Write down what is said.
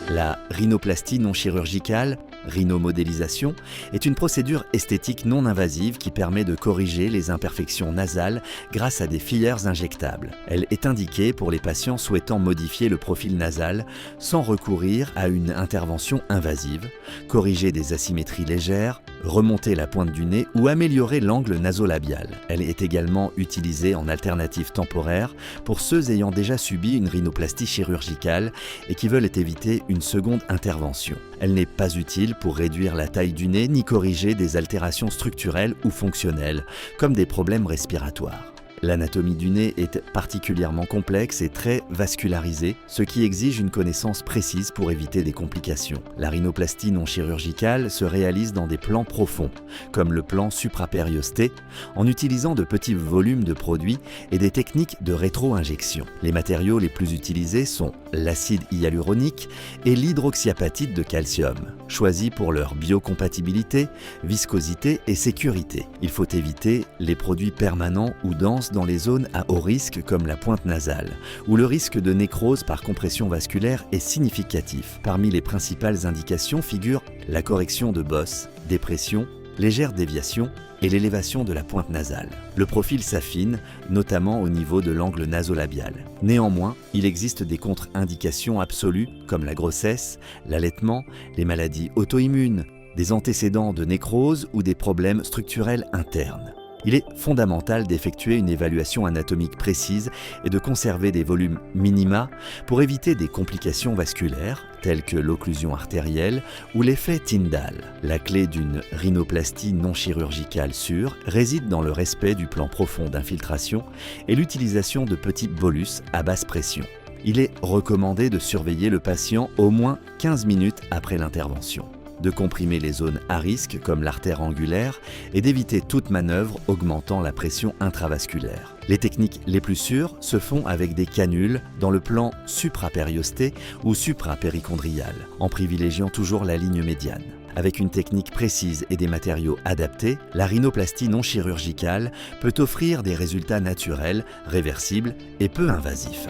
La rhinoplastie non chirurgicale, rhinomodélisation, est une procédure esthétique non invasive qui permet de corriger les imperfections nasales grâce à des fillers injectables. Elle est indiquée pour les patients souhaitant modifier le profil nasal sans recourir à une intervention invasive, corriger des asymétries légères, remonter la pointe du nez ou améliorer l'angle nasolabial. Elle est également utilisée en alternative temporaire pour ceux ayant déjà subi une rhinoplastie chirurgicale et qui veulent éviter une seconde intervention. Elle n'est pas utile pour réduire la taille du nez ni corriger des altérations structurelles ou fonctionnelles, comme des problèmes respiratoires. L'anatomie du nez est particulièrement complexe et très vascularisée, ce qui exige une connaissance précise pour éviter des complications. La rhinoplastie non chirurgicale se réalise dans des plans profonds, comme le plan suprapériosté, en utilisant de petits volumes de produits et des techniques de rétro-injection. Les matériaux les plus utilisés sont l'acide hyaluronique et l'hydroxyapatite de calcium, choisis pour leur biocompatibilité, viscosité et sécurité. Il faut éviter les produits permanents ou denses dans les zones à haut risque comme la pointe nasale, où le risque de nécrose par compression vasculaire est significatif. Parmi les principales indications figurent la correction de bosses, dépression, légère déviation et l'élévation de la pointe nasale. Le profil s'affine, notamment au niveau de l'angle nasolabial. Néanmoins, il existe des contre-indications absolues comme la grossesse, l'allaitement, les maladies auto-immunes, des antécédents de nécrose ou des problèmes structurels internes. Il est fondamental d'effectuer une évaluation anatomique précise et de conserver des volumes minima pour éviter des complications vasculaires telles que l'occlusion artérielle ou l'effet Tyndall. La clé d'une rhinoplastie non chirurgicale sûre réside dans le respect du plan profond d'infiltration et l'utilisation de petits bolus à basse pression. Il est recommandé de surveiller le patient au moins 15 minutes après l'intervention, de comprimer les zones à risque comme l'artère angulaire et d'éviter toute manœuvre augmentant la pression intravasculaire. Les techniques les plus sûres se font avec des canules dans le plan suprapériosté ou suprapéricondrial, en privilégiant toujours la ligne médiane. Avec une technique précise et des matériaux adaptés, la rhinoplastie non chirurgicale peut offrir des résultats naturels, réversibles et peu invasifs.